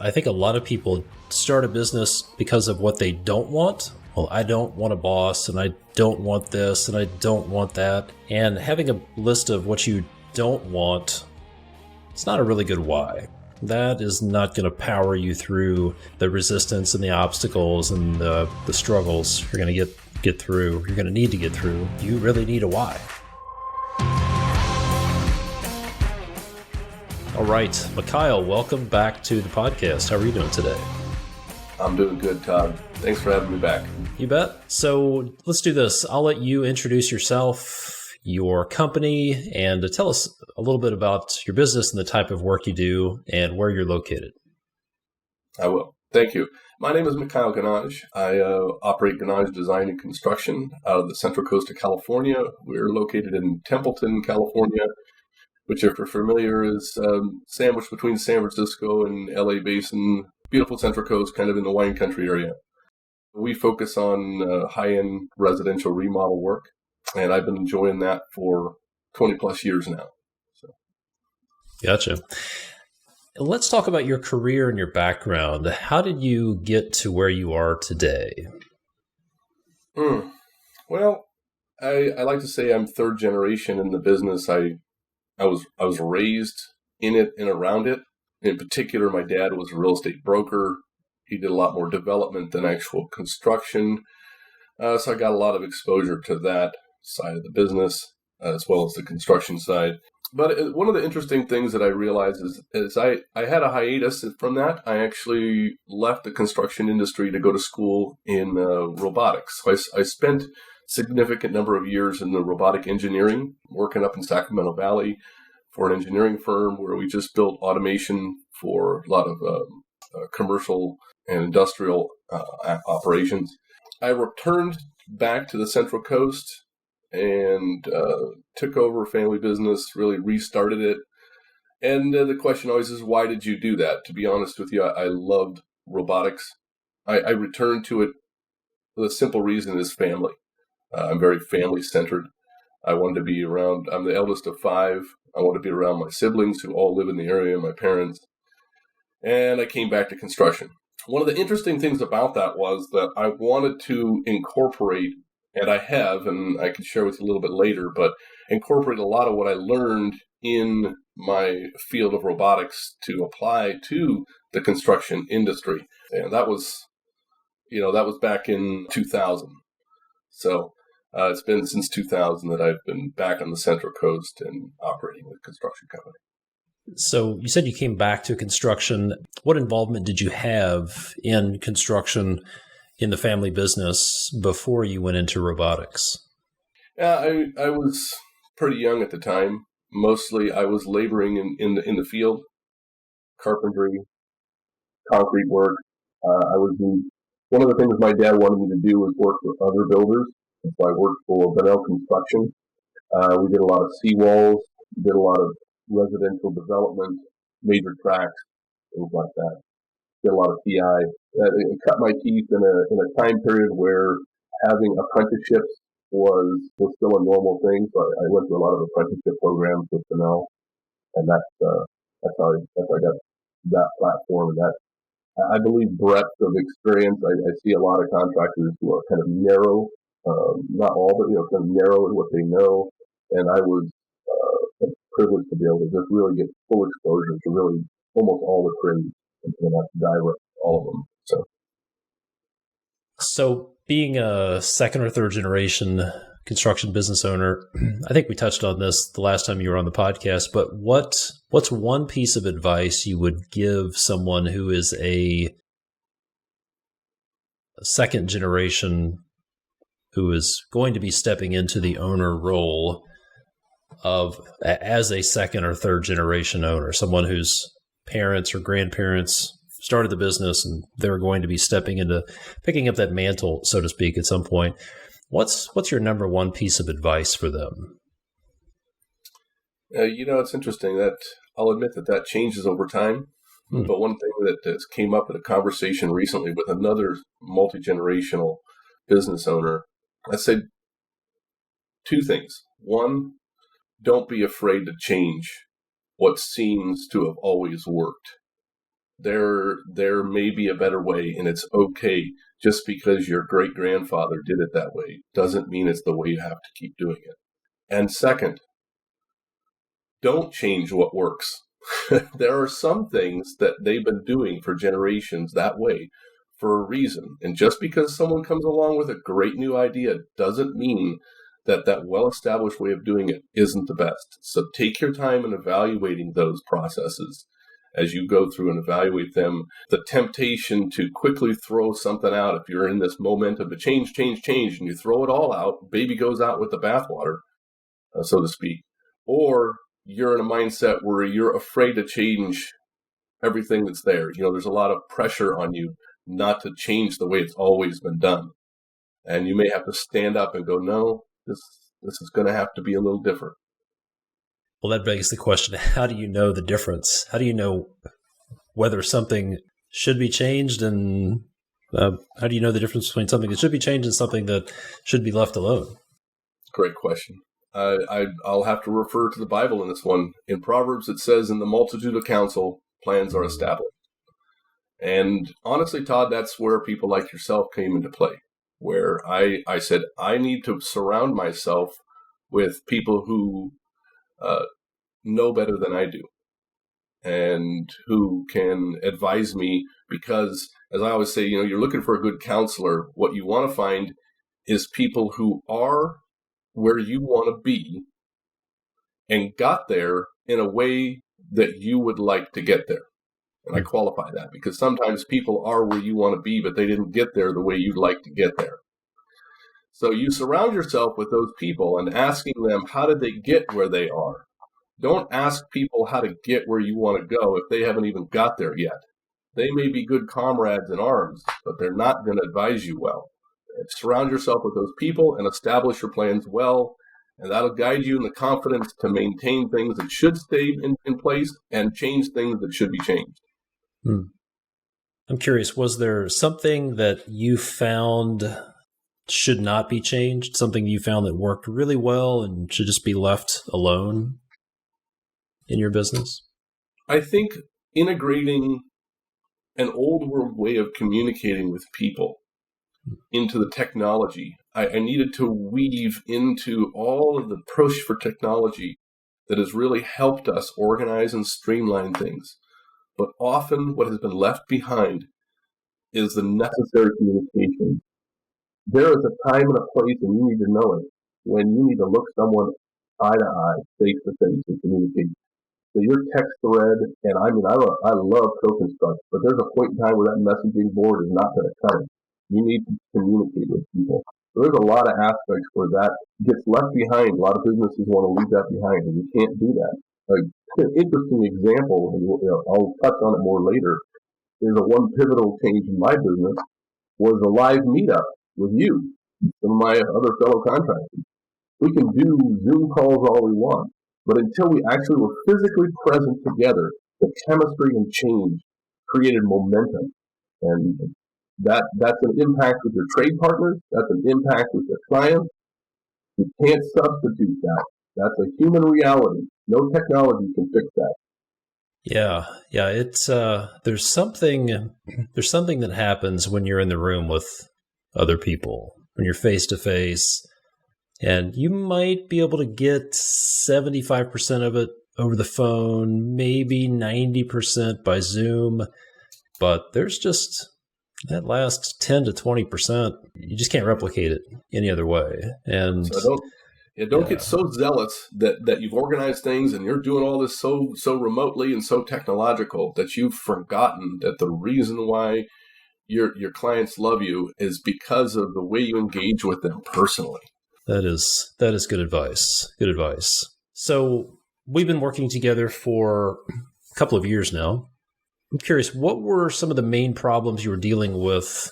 I think a lot of people start a business because of what they don't want. Well, I don't want a boss, and I don't want this, and I don't want that. And having a list of what you don't want, it's not a really good why. That is not going to power you through the resistance and the obstacles and the struggles you're going to get through. You're going to need to get through. You really need a why. All right, Mikhail, welcome back to the podcast. How are you doing today? I'm doing good, Todd. Thanks for having me back. You bet. So let's do this. I'll let you introduce yourself, your company, and tell us a little bit about your business and the type of work you do and where you're located. I will. Thank you. My name is Mikhail Gannage. I operate Gannage Design Construction out of the Central Coast of California. We're located in Templeton, California, which, if you're familiar, is sandwiched between San Francisco and LA Basin, beautiful Central Coast, kind of in the wine country area. We focus on high-end residential remodel work, and I've been enjoying that for 20 plus years now. So. Gotcha. Let's talk about your career and your background. How did you get to where you are today? Well, I like to say I'm third generation in the business. I was raised in it and around it. In particular, my dad was a real estate broker. He did a lot more development than actual construction. So I got a lot of exposure to that side of the business, as well as the construction side. But one of the interesting things that I realized is I had a hiatus from that. I actually left the construction industry to go to school in robotics. So I spent significant number of years in the robotic engineering, working up in Sacramento Valley for an engineering firm where we just built automation for a lot of commercial and industrial operations. I returned back to the Central Coast and took over a family business, really restarted it. And the question always is, why did you do that? To be honest with you, I loved robotics. I returned to it. The simple reason is family. I'm very family-centered. I wanted to be around, I'm the eldest of 5. I want to be around my siblings who all live in the area, my parents. And I came back to construction. One of the interesting things about that was that I wanted to incorporate, and I have, and I can share with you a little bit later, but incorporate a lot of what I learned in my field of robotics to apply to the construction industry. And that was back in 2000. So it's been since 2000 that I've been back on the Central Coast and operating with a construction company. So you said you came back to construction. What involvement did you have in construction in the family business before you went into robotics? I was pretty young at the time. Mostly I was laboring in the field, carpentry, concrete work. One of the things my dad wanted me to do was work with other builders. So I worked for Gannage Construction. We did a lot of seawalls, did a lot of residential development, major tracks, things like that. Did a lot of TI. It cut my teeth in a time period where having apprenticeships was still a normal thing. So I went through a lot of apprenticeship programs with Gannage, and that's how I got that platform. And that, I believe, breadth of experience. I see a lot of contractors who are kind of narrow. Not all, but kind of narrow in what they know, and I was privileged to be able to just really get full exposure to really almost all the trades and not direct all of them. So being a second or third generation construction business owner, I think we touched on this the last time you were on the podcast, but what's one piece of advice you would give someone who is a second generation who is going to be stepping into the owner role as a second or third generation owner, someone whose parents or grandparents started the business and they're going to be stepping into picking up that mantle, so to speak, at some point. What's your number one piece of advice for them? It's interesting that I'll admit that changes over time. But one thing that has came up in a conversation recently with another multi-generational business owner, I said 2 things. One, don't be afraid to change what seems to have always worked. There may be a better way, and it's okay. Just because your great-grandfather did it that way doesn't mean it's the way you have to keep doing it. And second, don't change what works. There are some things that they've been doing for generations that way for a reason. And just because someone comes along with a great new idea doesn't mean that that well-established way of doing it isn't the best. So take your time in evaluating those processes as you go through and evaluate them. The temptation to quickly throw something out, if you're in this momentum to change, and you throw it all out, baby goes out with the bathwater, so to speak. Or you're in a mindset where you're afraid to change everything that's there. There's a lot of pressure on you not to change the way it's always been done. And you may have to stand up and go, no, this is going to have to be a little different. Well, that begs the question, how do you know the difference? How do you know whether something should be changed, and how do you know the difference between something that should be changed and something that should be left alone? Great question. I'll have to refer to the Bible in this one. In Proverbs, it says, in the multitude of counsel, plans are established. And honestly, Todd, that's where people like yourself came into play, where I said, I need to surround myself with people who know better than I do and who can advise me, because, as I always say, you're looking for a good counselor. What you want to find is people who are where you want to be and got there in a way that you would like to get there. And I qualify that because sometimes people are where you want to be, but they didn't get there the way you'd like to get there. So you surround yourself with those people and asking them, how did they get where they are? Don't ask people how to get where you want to go if they haven't even got there yet. They may be good comrades in arms, but they're not going to advise you well. Surround yourself with those people and establish your plans well, and that'll guide you in the confidence to maintain things that should stay in place and change things that should be changed. I'm curious, was there something that you found should not be changed, something you found that worked really well and should just be left alone in your business? I think integrating an old world way of communicating with people into the technology, I needed to weave into all of the push for technology that has really helped us organize and streamline things. But often what has been left behind is the necessary communication. There is a time and a place, and you need to know it, when you need to look someone eye to eye, face to face, and communicate. So your text thread, and I love co-construct, but there's a point in time where that messaging board is not going to cut it. You need to communicate with people. So there's a lot of aspects where that gets left behind. A lot of businesses want to leave that behind, and you can't do that. An interesting example, and I'll touch on it more later, is one pivotal change in my business was a live meetup with you, some of my other fellow contractors. We can do Zoom calls all we want, but until we actually were physically present together, the chemistry and change created momentum. And that's an impact with your trade partners. That's an impact with your clients. You can't substitute that. That's a human reality. No technology can fix that. Yeah. It's there's something that happens when you're in the room with other people, when you're face to face, and you might be able to get 75% of it over the phone, maybe 90% by Zoom, but there's just that last 10 to 20%. You just can't replicate it any other way. And so don't get so zealous that you've organized things and you're doing all this so remotely and so technological that you've forgotten that the reason why your clients love you is because of the way you engage with them personally. That is good advice. Good advice. So we've been working together for a couple of years now. I'm curious, what were some of the main problems you were dealing with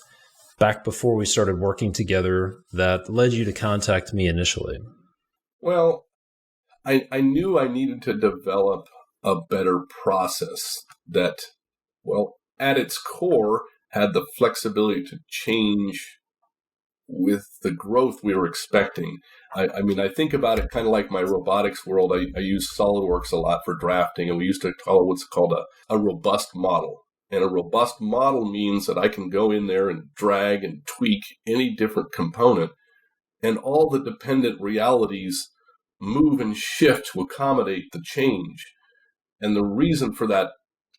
back before we started working together that led you to contact me initially? Well, I knew I needed to develop a better process that, at its core, had the flexibility to change with the growth we were expecting. I think about it kind of like my robotics world. I use SolidWorks a lot for drafting, and we used to call it what's called a robust model. And a robust model means that I can go in there and drag and tweak any different component, and all the dependent realities move and shift to accommodate the change. And the reason for that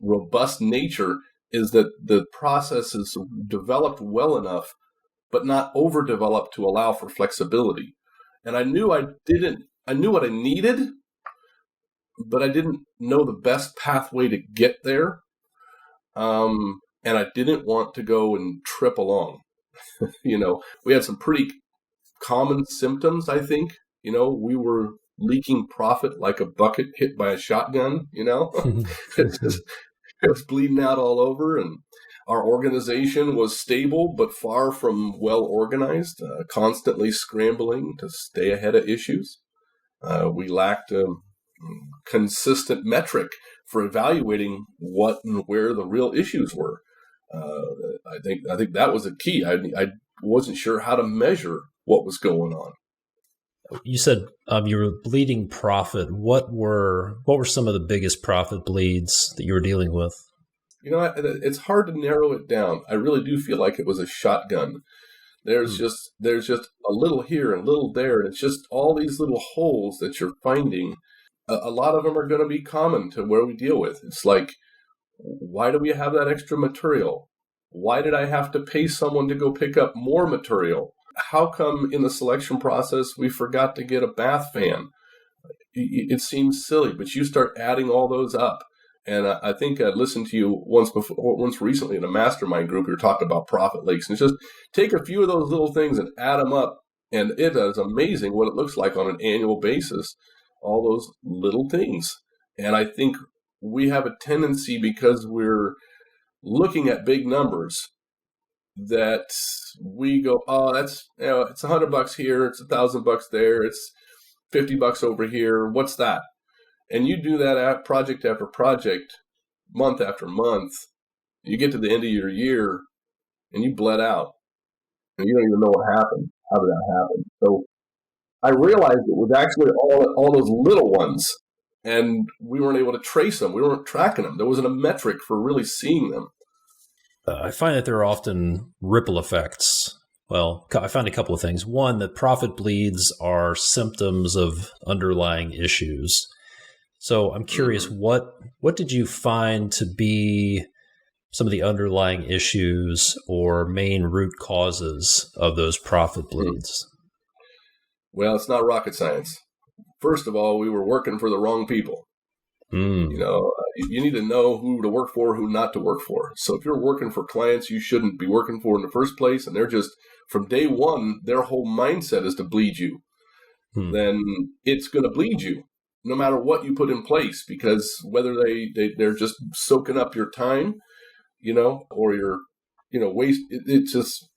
robust nature is that the process is developed well enough, but not overdeveloped to allow for flexibility. And I knew what I needed, but I didn't know the best pathway to get there. And I didn't want to go and trip along. We had some pretty common symptoms, I think. We were leaking profit like a bucket hit by a shotgun, It was bleeding out all over, and our organization was stable but far from well organized, constantly scrambling to stay ahead of issues. We lacked a consistent metric for evaluating what and where the real issues were. I think that was a key. I wasn't sure how to measure what was going on. You said you were bleeding profit. What were some of the biggest profit bleeds that you were dealing with? It's hard to narrow it down. I really do feel like it was a shotgun. There's just a little here and a little there, and it's just all these little holes that you're finding. A lot of them are going to be common to where we deal with. It's like, why do we have that extra material? Why did I have to pay someone to go pick up more material? How come in the selection process we forgot to get a bath fan? It seems silly, but you start adding all those up. And I think I listened to you once recently in a mastermind group. We were talking about profit leaks, and it's just take a few of those little things and add them up, and it is amazing what it looks like on an annual basis. All those little things, and I think we have a tendency, because we're looking at big numbers, that we go, oh, that's it's $100 here, it's $1,000 there, it's $50 over here. What's that? And you do that at project after project, month after month. You get to the end of your year, and you bled out, and you don't even know what happened. How did that happen? So I realized it was actually all those little ones, and we weren't able to trace them. We weren't tracking them. There wasn't a metric for really seeing them. I find that there are often ripple effects. Well, I find a couple of things. One, that profit bleeds are symptoms of underlying issues. So I'm curious, what did you find to be some of the underlying issues or main root causes of those profit bleeds? Well, it's not rocket science. First of all, we were working for the wrong people. You need to know who to work for, who not to work for. So if you're working for clients you shouldn't be working for in the first place, and they're just, from day one, their whole mindset is to bleed you, then it's going to bleed you no matter what you put in place, because whether they're just soaking up your time, or your, waste, it's just,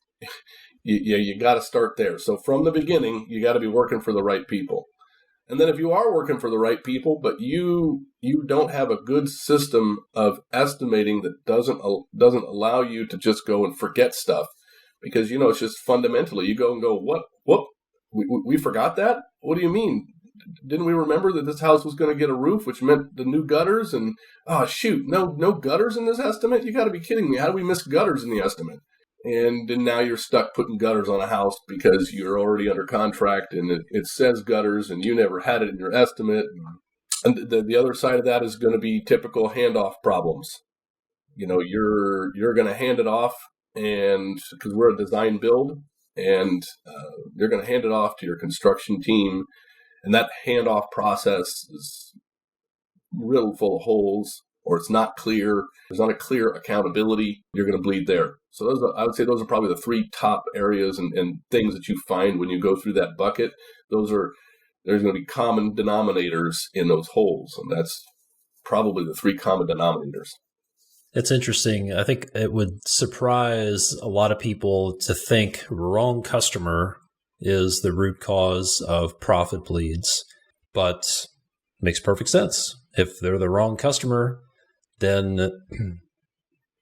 you got to start there. So from the beginning, you got to be working for the right people. And then if you are working for the right people, but you don't have a good system of estimating that doesn't allow you to just go and forget stuff, because, it's just fundamentally, you go and go, what? We forgot that? What do you mean? Didn't we remember that this house was going to get a roof, which meant the new gutters? And, oh, shoot, no gutters in this estimate? You got to be kidding me. How do we miss gutters in the estimate? And then now you're stuck putting gutters on a house because you're already under contract and it says gutters and you never had it in your estimate. And the other side of that is going to be typical handoff problems. You're going to hand it off, and because we're a design build, and you're going to hand it off to your construction team. And that handoff process is real full of holes, or it's not clear. There's not a clear accountability. You're going to bleed there. So I would say those are probably the three top areas and things that you find when you go through that bucket. There's going to be common denominators in those holes, and that's probably the three common denominators. It's interesting. I think it would surprise a lot of people to think wrong customer is the root cause of profit bleeds, but it makes perfect sense. If they're the wrong customer, then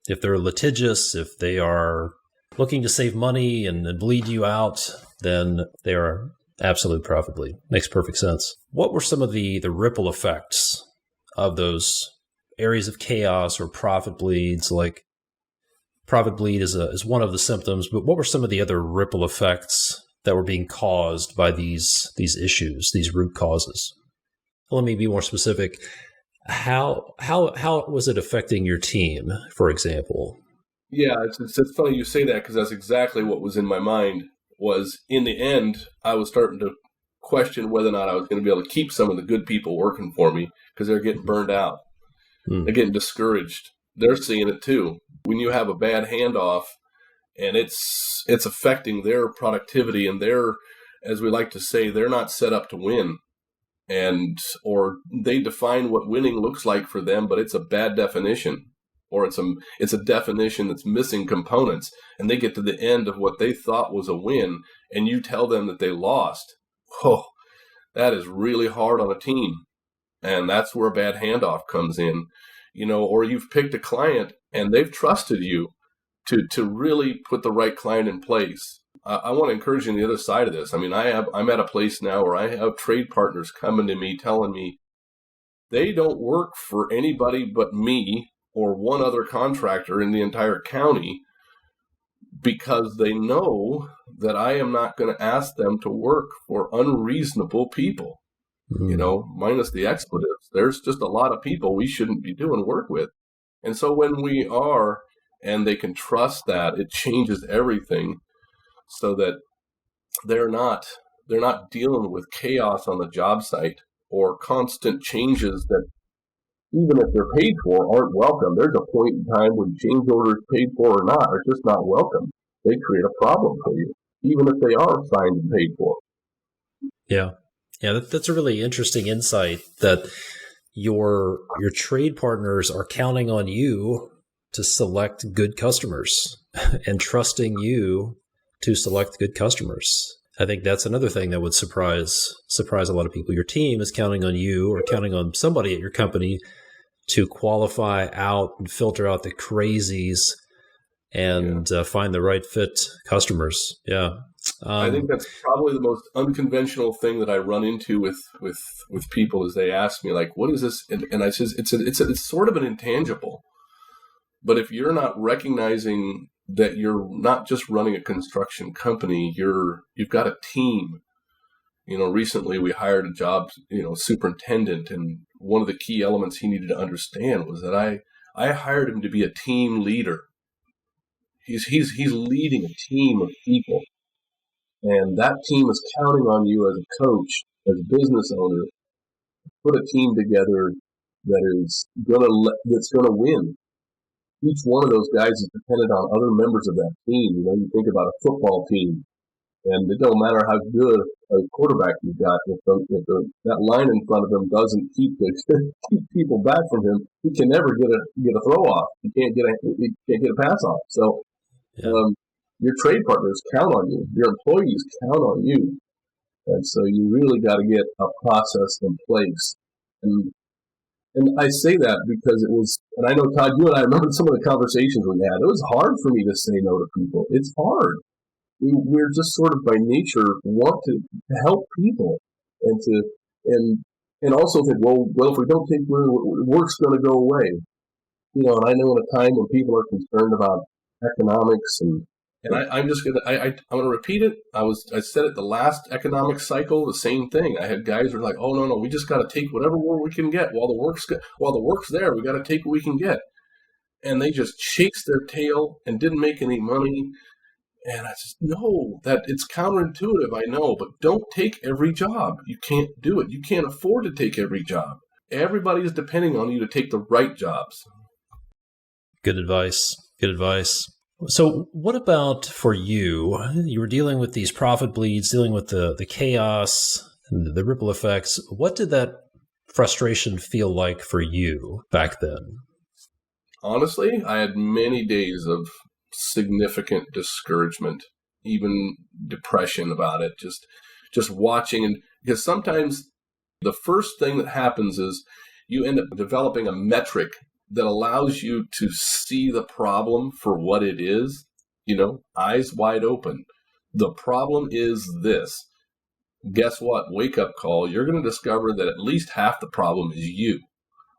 if they're litigious, if they are looking to save money and bleed you out, then they are absolute profit bleed. Makes perfect sense. What were some of the ripple effects of those areas of chaos or profit bleeds? Like profit bleed is one of the symptoms, but what were some of the other ripple effects that were being caused by these issues, these root causes? Let me be more specific. How was it affecting your team, for example? Yeah, it's funny you say that, because that's exactly what was in my mind. Was in the end, I was starting to question whether or not I was going to be able to keep some of the good people working for me, because they're getting burned out. They're getting discouraged. They're seeing it too. When you have a bad handoff and it's affecting their productivity, and they're, as we like to say, they're not set up to win. Or they define what winning looks like for them, but it's a bad definition, or it's a definition that's missing components, and they get to the end of what they thought was a win, and you tell them that they lost. Oh, that is really hard on a team, and that's where a bad handoff comes in, or you've picked a client and they've trusted you to really put the right client in place. I want to encourage you on the other side of this. I mean, I'm at a place now where I have trade partners coming to me telling me they don't work for anybody but me or one other contractor in the entire county, because they know that I am not going to ask them to work for unreasonable people, minus the expletives. There's just a lot of people we shouldn't be doing work with. And so when we are, and they can trust that, it changes everything, so that they're not dealing with chaos on the job site or constant changes that, even if they're paid for, aren't welcome. There's a point in time when change orders, paid for or not, are just not welcome. They create a problem for you, even if they are signed and paid for. Yeah. That's a really interesting insight, that your trade partners are counting on you to select good customers and trusting you to select good customers. I think that's another thing that would surprise a lot of people. Your team is counting on you, or counting on somebody at your company, to qualify out and filter out the crazies and find the right fit customers. Yeah. I think that's probably the most unconventional thing that I run into with people, is they ask me, like, what is this? And I says, it's sort of an intangible. But if you're not recognizing that you're not just running a construction company, you've got a team. Recently we hired a job, superintendent, and one of the key elements he needed to understand was that I hired him to be a team leader. He's leading a team of people, and that team is counting on you as a coach, as a business owner, to put a team together that's gonna win. Each one of those guys is dependent on other members of that team. You think about a football team, and it don't matter how good a quarterback you've got. If that line in front of him doesn't keep people back from him, he can never get a throw off. He can't get a pass off. So, your trade partners count on you. Your employees count on you, and so you really got to get a process in place. And I say that because it was, and I know, Todd, you and I remember some of the conversations we had. It was hard for me to say no to people. It's hard. We're just sort of by nature want to help people, and also think, well, if we don't take work's going to go away. And I know in a time when people are concerned about economics, and I'm just gonna I'm gonna repeat it. I said it the last economic cycle, the same thing. I had guys who were like, "Oh no, we just got to take whatever work we can get while the work's there. We got to take what we can get," and they just chased their tail and didn't make any money. And I said, "No, that it's counterintuitive. I know, but don't take every job. You can't do it. You can't afford to take every job. Everybody is depending on you to take the right jobs." Good advice. So what about for you? You were dealing with these profit bleeds, dealing with the chaos and the ripple effects. What did that frustration feel like for you back then? Honestly, I had many days of significant discouragement, even depression about it, just watching. And because sometimes the first thing that happens is you end up developing a metric that allows you to see the problem for what it is, eyes wide open. The problem is this. Guess what? Wake up call. You're going to discover that at least half the problem is you.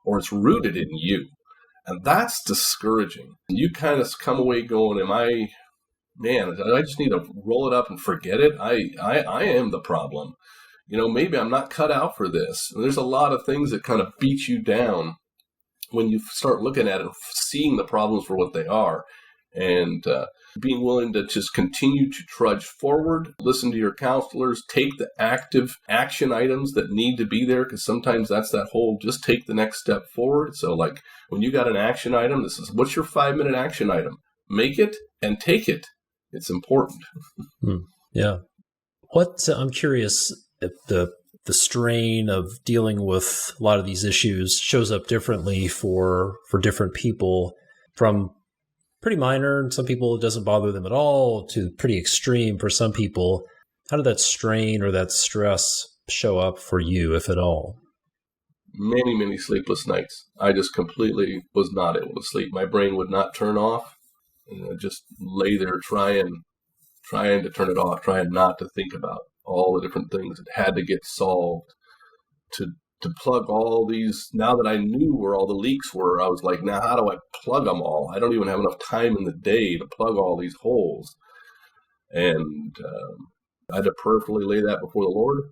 or it's rooted in you. And that's discouraging. You kind of come away going, I just need to roll it up and forget it. I am the problem. Maybe I'm not cut out for this. And there's a lot of things that kind of beat you down when you start looking at it and seeing the problems for what they are. And being willing to just continue to trudge forward, listen to your counselors, take the active action items that need to be there, because sometimes that's that whole just take the next step forward. So like when you got an action item, this is what's your 5-minute action item? Make it and take it. It's important. Yeah. I'm curious if the strain of dealing with a lot of these issues shows up differently for different people, from pretty minor, and some people it doesn't bother them at all, to pretty extreme for some people. How did that strain or that stress show up for you, if at all? Many, many sleepless nights. I just completely was not able to sleep. My brain would not turn off. And I just lay there trying to turn it off, trying not to think about all the different things that had to get solved to plug all these. Now that I knew where all the leaks were, I was like, now how do I plug them all? I don't even have enough time in the day to plug all these holes. And I had to prayerfully lay that before the Lord.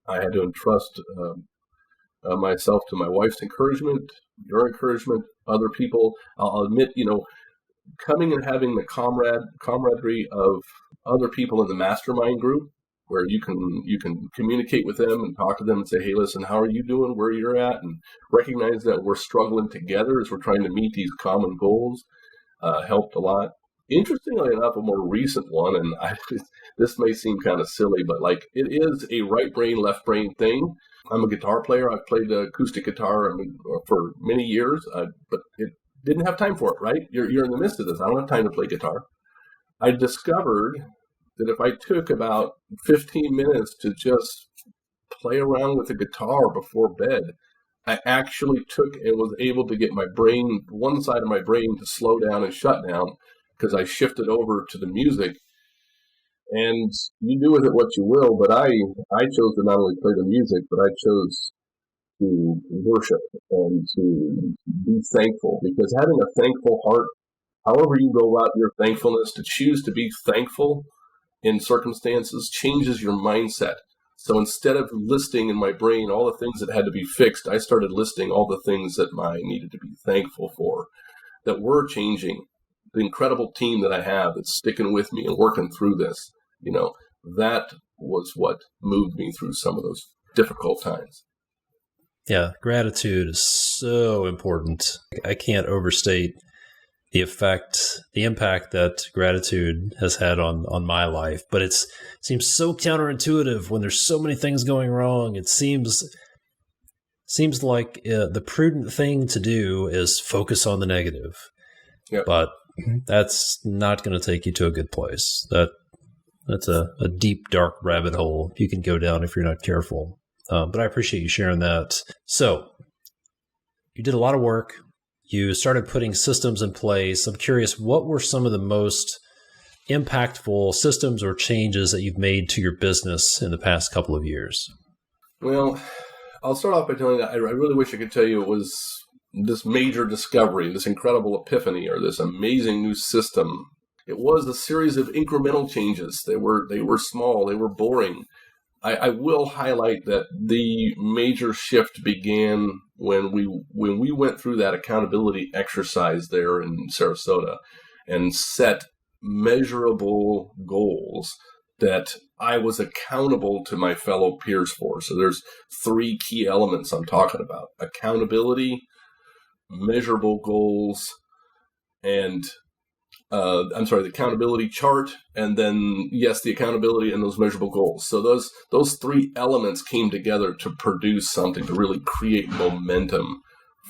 I had to entrust myself to my wife's encouragement, your encouragement, other people. I'll admit, coming and having the camaraderie of other people in the mastermind group, where you can communicate with them and talk to them and say, hey, listen, how are you doing, where you're at, and recognize that we're struggling together as we're trying to meet these common goals, helped a lot. Interestingly enough, a more recent one, and this may seem kind of silly, but like it is a right brain, left brain thing. I'm a guitar player. I've played acoustic guitar for many years, but it didn't have time for it, right? You're in the midst of this. I don't have time to play guitar. I discovered that if I took about 15 minutes to just play around with the guitar before bed, I actually took and was able to get my brain, one side of my brain, to slow down and shut down, because I shifted over to the music. And you do with it what you will, but I chose to not only play the music, but I chose to worship and to be thankful, because having a thankful heart, however you go about your thankfulness, to choose to be thankful in circumstances changes your mindset. So instead of listing in my brain all the things that had to be fixed, I started listing all the things that I needed to be thankful for, that were changing. The incredible team that I have that's sticking with me and working through this, that was what moved me through some of those difficult times. Yeah, gratitude is so important. I can't overstate the impact that gratitude has had on my life. But it seems so counterintuitive when there's so many things going wrong. It seems like the prudent thing to do is focus on the negative. Yep. But that's not going to take you to a good place. That's a deep, dark rabbit hole you can go down if you're not careful. But I appreciate you sharing that. So you did a lot of work. You started putting systems in place. I'm curious, what were some of the most impactful systems or changes that you've made to your business in the past couple of years? Well, I'll start off by telling you that I really wish I could tell you it was this major discovery, this incredible epiphany, or this amazing new system. It was a series of incremental changes. They were small. They were boring. I will highlight that the major shift began when we went through that accountability exercise there in Sarasota and set measurable goals that I was accountable to my fellow peers for. So there's 3 key elements I'm talking about: accountability, measurable goals, and the accountability chart, and then, yes, the accountability and those measurable goals. So those 3 elements came together to produce something, to really create momentum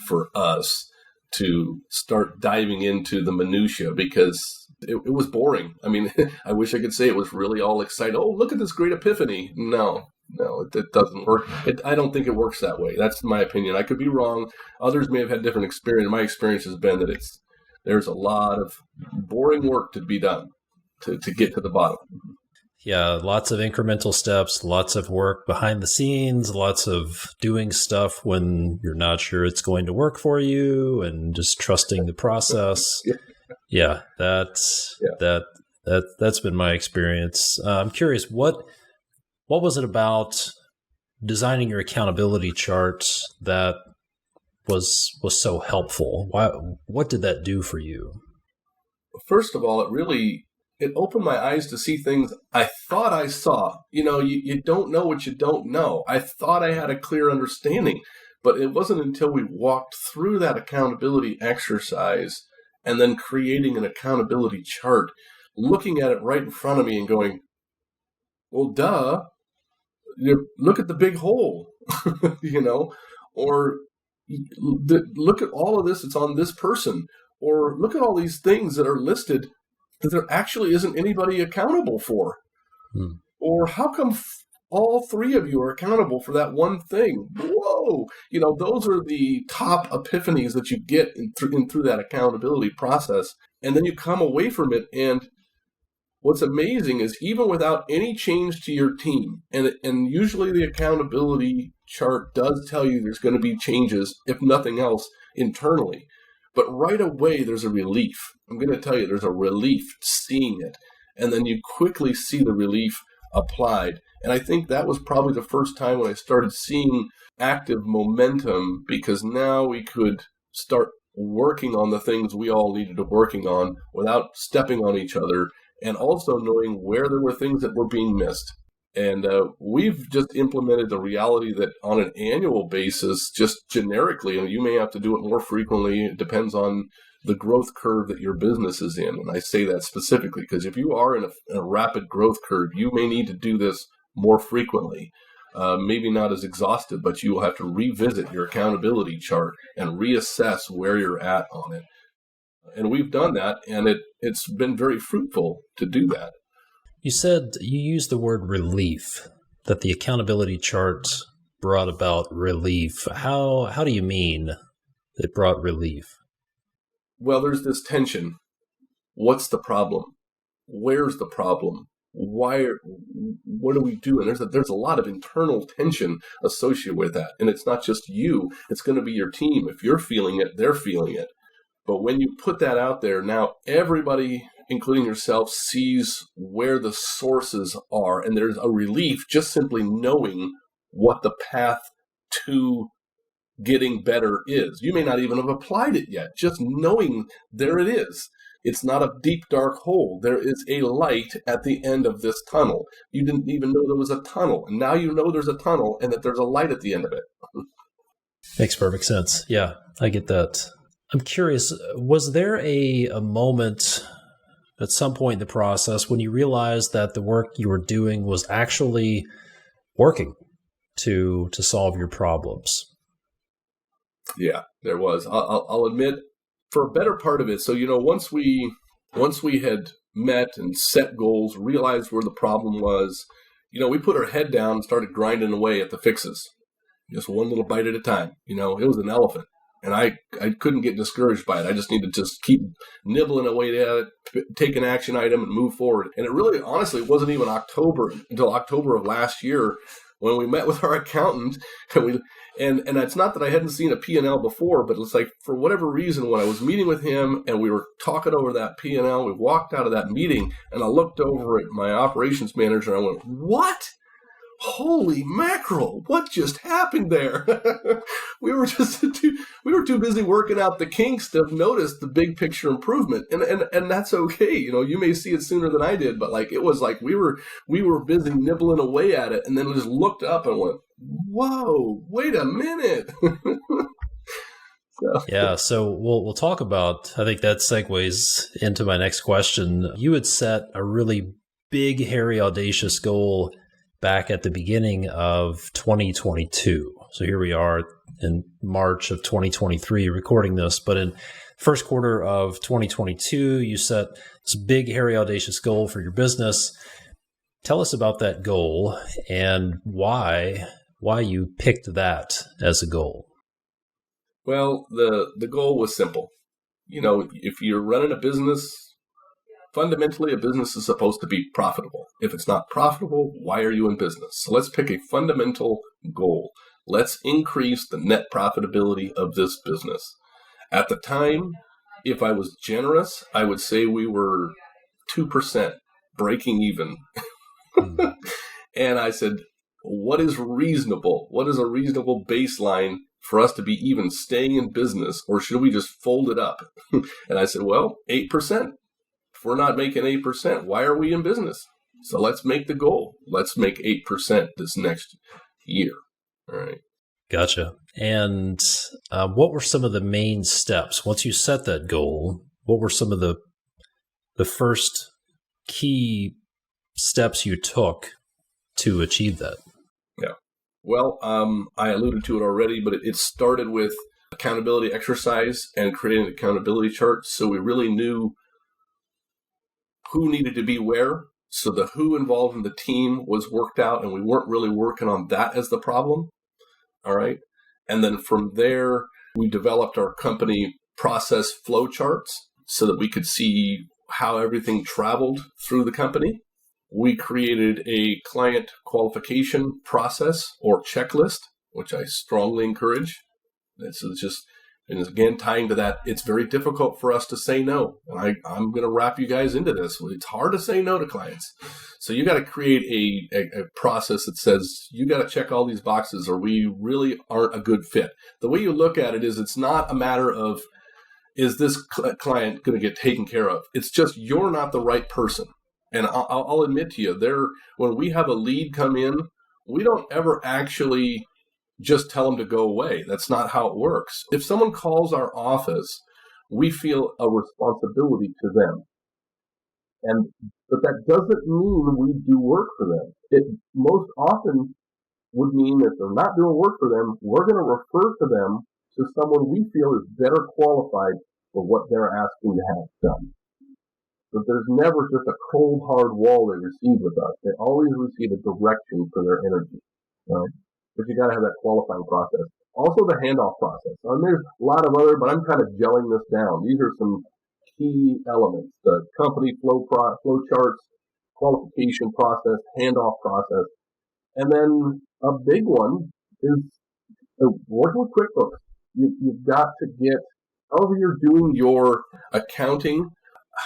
for us to start diving into the minutia, because it was boring. I mean, I wish I could say it was really all exciting. Oh, look at this great epiphany. No, it doesn't work. I don't think it works that way. That's my opinion. I could be wrong. Others may have had different experience. My experience has been that there's a lot of boring work to be done to get to the bottom. Yeah, lots of incremental steps, lots of work behind the scenes, lots of doing stuff when you're not sure it's going to work for you, and just trusting the process. Yeah. Yeah, that's been my experience. I'm curious, what was it about designing your accountability charts that was so helpful? What did that do for you? First of all, it opened my eyes to see things I thought I saw. You don't know what you don't know. I thought I had a clear understanding, but it wasn't until we walked through that accountability exercise and then creating an accountability chart, looking at it right in front of me and going, well, duh, look at the big hole, or look at all of this. It's on this person, or look at all these things that are listed that there actually isn't anybody accountable for. Or how come all three of you are accountable for that one thing? Whoa! Those are the top epiphanies that you get through that accountability process. And then you come away from it, and what's amazing is even without any change to your team, and usually the accountability chart does tell you there's going to be changes, if nothing else, internally. But right away, there's a relief. I'm going to tell you, there's a relief seeing it. And then you quickly see the relief applied. And I think that was probably the first time when I started seeing active momentum, because now we could start working on the things we all needed to working on without stepping on each other, and also knowing where there were things that were being missed. And we've just implemented the reality that on an annual basis, just generically, and you may have to do it more frequently, it depends on the growth curve that your business is in. And I say that specifically because if you are in a rapid growth curve, you may need to do this more frequently. Maybe not as exhaustive, but you will have to revisit your accountability chart and reassess where you're at on it. And we've done that, and it's been very fruitful to do that. You said you used the word relief, that the accountability chart brought about relief. How do you mean it brought relief? Well, there's this tension. What's the problem? Where's the problem? What do we do? And there's a lot of internal tension associated with that. And it's not just you. It's going to be your team. If you're feeling it, they're feeling it. But when you put that out there, now everybody, including yourself, sees where the sources are. And there's a relief just simply knowing what the path to getting better is. You may not even have applied it yet. Just knowing there it is. It's not a deep, dark hole. There is a light at the end of this tunnel. You didn't even know there was a tunnel. And now you know there's a tunnel and that there's a light at the end of it. Makes perfect sense. Yeah, I get that. I'm curious, was there a moment at some point in the process when you realized that the work you were doing was actually working to solve your problems? Yeah, there was. I'll admit, for a better part of it. So, once we had met and set goals, realized where the problem was, we put our head down and started grinding away at the fixes, just one little bite at a time. It was an elephant, and I couldn't get discouraged by it. I just needed to just keep nibbling away at it, take an action item, and move forward. And it really, honestly, it wasn't even until October of last year when we met with our accountant, and it's not that I hadn't seen a P&L before, but it's like for whatever reason, when I was meeting with him and we were talking over that P&L, we walked out of that meeting and I looked over at my operations manager and I went, "What? Holy mackerel, what just happened there?" we were too busy working out the kinks to notice the big picture improvement. And that's okay. You may see it sooner than I did, but it was like we were busy nibbling away at it, and then we just looked up and went, "Whoa, wait a minute." Yeah, so we'll talk about, I think that segues into my next question. You had set a really big, hairy, audacious goal back at the beginning of 2022. So here we are in March of 2023 recording this, but in first quarter of 2022, you set this big, hairy, audacious goal for your business. Tell us about that goal and why you picked that as a goal. Well, the goal was simple. If you're running a business, fundamentally, a business is supposed to be profitable. If it's not profitable, why are you in business? So let's pick a fundamental goal. Let's increase the net profitability of this business. At the time, if I was generous, I would say we were 2% breaking even. And I said, what is reasonable? What is a reasonable baseline for us to be even staying in business, or should we just fold it up? And I said, well, 8%. If we're not making 8%, why are we in business? So let's make the goal. Let's make 8% this next year. All right. Gotcha. And what were some of the main steps? Once you set that goal, what were some of the first key steps you took to achieve that? Yeah. Well, I alluded to it already, but it started with accountability exercise and creating an accountability chart. So we really knew who needed to be where. So the who involved in the team was worked out, and we weren't really working on that as the problem. All right. And then from there, we developed our company process flow charts so that we could see how everything traveled through the company. We created a client qualification process or checklist, which I strongly encourage. This is just, and again, tying to that, it's very difficult for us to say no. And I'm going to wrap you guys into this. It's hard to say no to clients. So you got to create a process that says, you got to check all these boxes or we really aren't a good fit. The way you look at it is it's not a matter of, is this client going to get taken care of? It's just, you're not the right person. And I'll admit to you, when we have a lead come in, we don't ever actually just tell them to go away. That's not how it works. If someone calls our office, we feel a responsibility to them. But that doesn't mean we do work for them. It most often would mean that if they're not doing work for them, we're going to refer to them to someone we feel is better qualified for what they're asking to have done. But there's never just a cold, hard wall they receive with us. They always receive a direction for their energy, right? But you got to have that qualifying process. Also the handoff process. And there's a lot of other, but I'm kind of gelling this down. These are some key elements: the company flow charts, qualification process, handoff process, and then a big one is working with QuickBooks. You've got to get, however you're doing your accounting,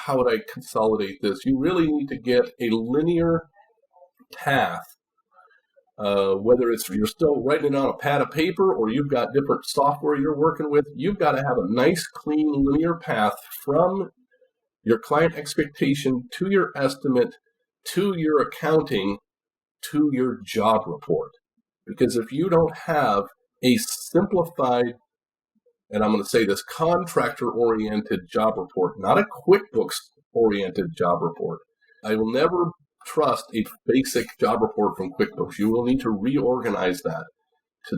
how would I consolidate this? You really need to get a linear path, whether it's you're still writing it on a pad of paper or you've got different software you're working with. You've got to have a nice, clean, linear path from your client expectation to your estimate, to your accounting, to your job report. Because if you don't have a simplified, and I'm going to say this, contractor-oriented job report, not a QuickBooks-oriented job report. I will never trust a basic job report from QuickBooks. You will need to reorganize that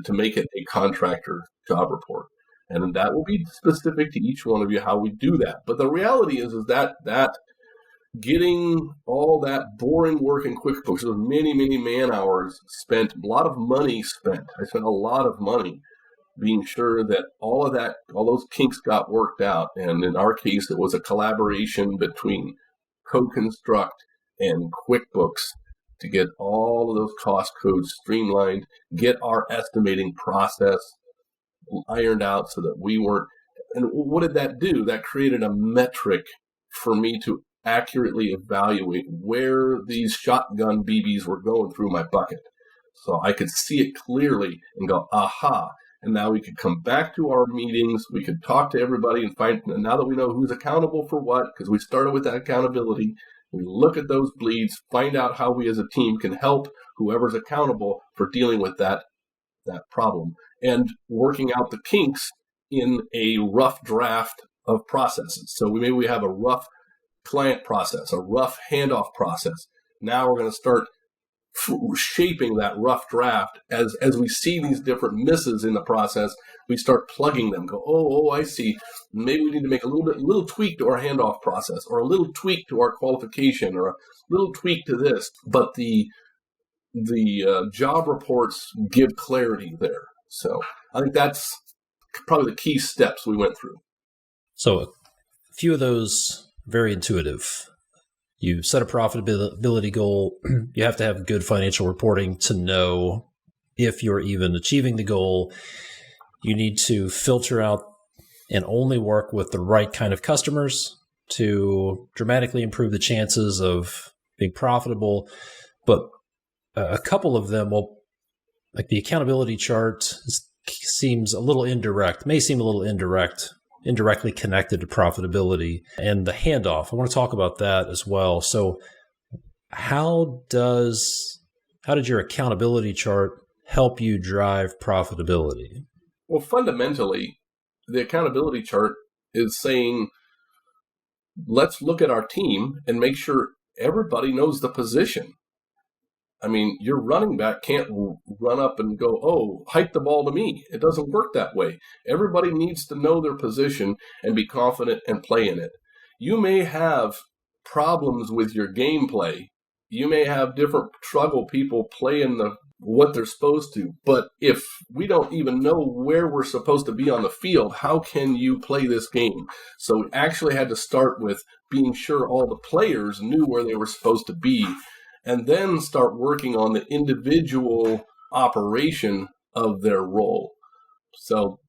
to make it a contractor job report. And that will be specific to each one of you how we do that. But the reality is that getting all that boring work in QuickBooks, there's many, many man hours spent, a lot of money spent. I spent a lot of money being sure that all those kinks got worked out. And in our case, it was a collaboration between CoConstruct and QuickBooks to get all of those cost codes streamlined, get our estimating process ironed out so that we weren't. And what did that do? That created a metric for me to accurately evaluate where these shotgun BBs were going through my bucket. So I could see it clearly and go, aha. And now we could come back to our meetings. We could talk to everybody and find, now that we know who's accountable for what, because we started with that accountability, we look at those bleeds, find out how we as a team can help whoever's accountable for dealing with that problem and working out the kinks in a rough draft of processes. So maybe we have a rough client process, a rough handoff process. Now we're going to start shaping that rough draft as we see these different misses in the process. We start plugging them. Go, oh, I see. Maybe we need to make a little tweak to our handoff process, or a little tweak to our qualification, or a little tweak to this. But the job reports give clarity there. So I think that's probably the key steps we went through. So a few of those very intuitive. You set a profitability goal. You have to have good financial reporting to know if you're even achieving the goal. You need to filter out and only work with the right kind of customers to dramatically improve the chances of being profitable. But a couple of them, well, like the accountability chart seems a little indirect, may seem a little indirectly connected to profitability. And the handoff, I want to talk about that as well. So how did your accountability chart help you drive profitability? Well, fundamentally, the accountability chart is saying, let's look at our team and make sure everybody knows the position. I mean, your running back can't run up and go, oh, hike the ball to me. It doesn't work that way. Everybody needs to know their position and be confident and play in it. You may have problems with your gameplay. You may have different struggle people playing what they're supposed to. But if we don't even know where we're supposed to be on the field, how can you play this game? So we actually had to start with being sure all the players knew where they were supposed to be, and then start working on the individual operation of their role. So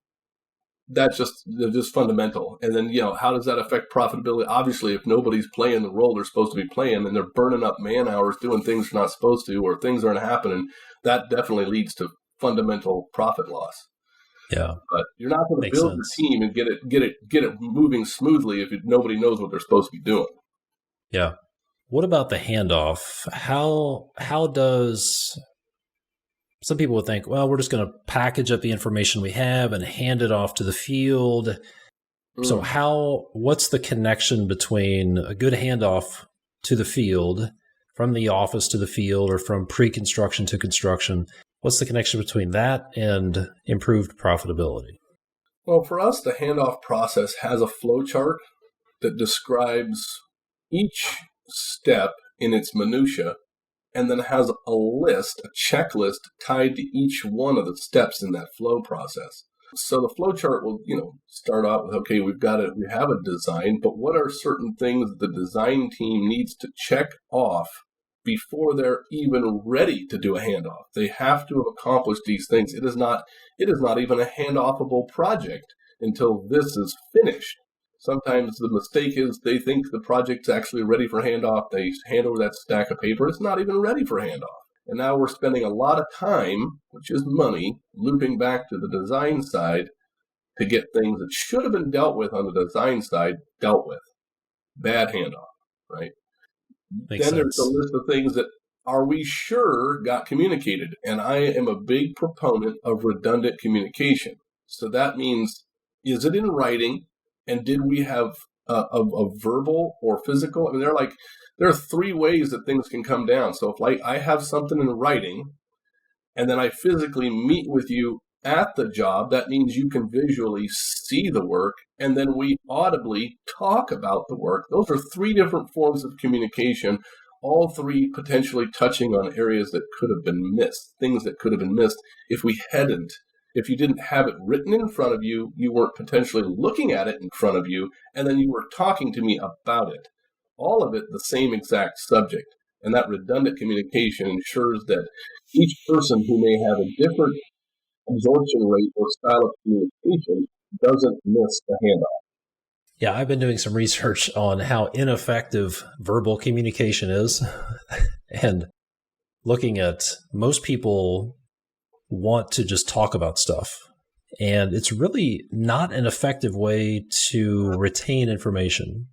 that's just fundamental. And then, how does that affect profitability? Obviously, if nobody's playing the role they're supposed to be playing and they're burning up man hours doing things they're not supposed to, or things aren't happening, that definitely leads to fundamental profit loss. Yeah. But you're not going to build your team and get it moving smoothly if nobody knows what they're supposed to be doing. Yeah. What about the handoff? How does some people would think, well, we're just going to package up the information we have and hand it off to the field. So what's the connection between a good handoff to the field, from the office to the field, or from pre-construction to construction? What's the connection between that and improved profitability? Well, for us, the handoff process has a flow chart that describes each step in its minutia, and then has a checklist tied to each one of the steps in that flow process. So the flow chart will, start out with, okay, we have a design, but what are certain things the design team needs to check off before they're even ready to do a handoff? They have to have accomplished these things. It is not even a handoffable project until this is finished. Sometimes the mistake is they think the project's actually ready for handoff. They hand over that stack of paper. It's not even ready for handoff. And now we're spending a lot of time, which is money, looping back to the design side to get things that should have been dealt with on the design side dealt with. Bad handoff, right? Makes then sense. There's a list of things that are we sure got communicated? And I am a big proponent of redundant communication. So that means, is it in writing? And did we have a verbal or physical? I mean, there are three ways that things can come down. So if I have something in writing and then I physically meet with you at the job, that means you can visually see the work, and then we audibly talk about the work. Those are three different forms of communication, all three potentially touching on areas that could have been missed, things that could have been missed if we hadn't. If you didn't have it written in front of you, you weren't potentially looking at it in front of you, and then you were talking to me about it. All of it the same exact subject. And that redundant communication ensures that each person who may have a different absorption rate or style of communication doesn't miss the handoff. Yeah, I've been doing some research on how ineffective verbal communication is, and looking at most people want to just talk about stuff. And it's really not an effective way to retain information.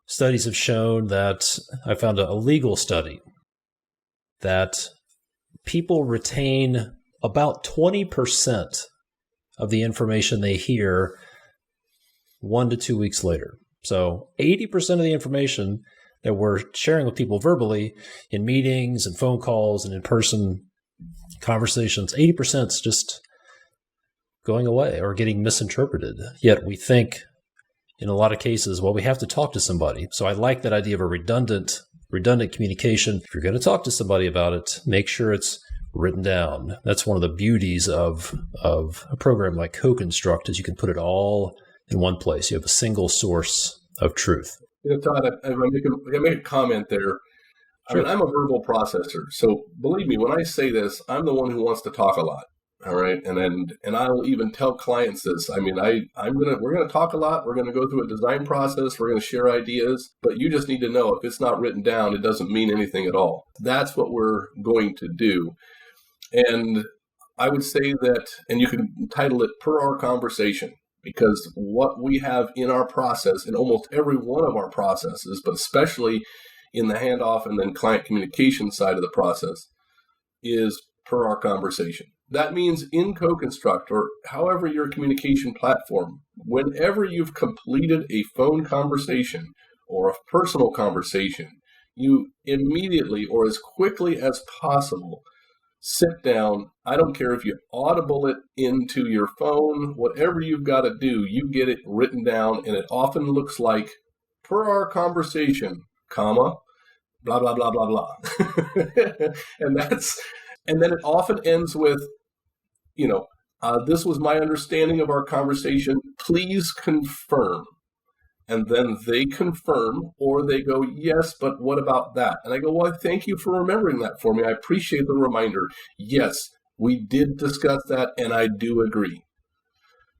Studies have shown that, I found a legal study, that people retain about 20% of the information they hear 1 to 2 weeks later. So 80% of the information that we're sharing with people verbally in meetings and phone calls and in-person conversations, 80% is just going away or getting misinterpreted. Yet we think in a lot of cases, well, we have to talk to somebody. So I like that idea of a redundant communication. If you're going to talk to somebody about it, make sure it's written down. That's one of the beauties of a program like CoConstruct, is you can put it all in one place. You have a single source of truth. Todd, I make a comment there. I mean, Sure. I'm a verbal processor, so believe me, when I say this, I'm the one who wants to talk a lot. All right, and I'll even tell clients this. I mean, we're gonna talk a lot. We're gonna go through a design process. We're gonna share ideas, but you just need to know if it's not written down, it doesn't mean anything at all. That's what we're going to do. And I would say that, and you can title it per our conversation, because what we have in our process, in almost every one of our processes, but especially in the handoff and then client communication side of the process, is per our conversation. That means in CoConstruct, or however your communication platform, whenever you've completed a phone conversation or a personal conversation, you immediately or as quickly as possible sit down. I don't care if you audible it into your phone, whatever you've got to do, you get it written down, and it often looks like, per our conversation, comma, blah, blah, blah, blah, blah. And then it often ends with, this was my understanding of our conversation. Please confirm. And then they confirm, or they go, yes, but what about that? And I go, well, thank you for remembering that for me. I appreciate the reminder. Yes, we did discuss that, and I do agree.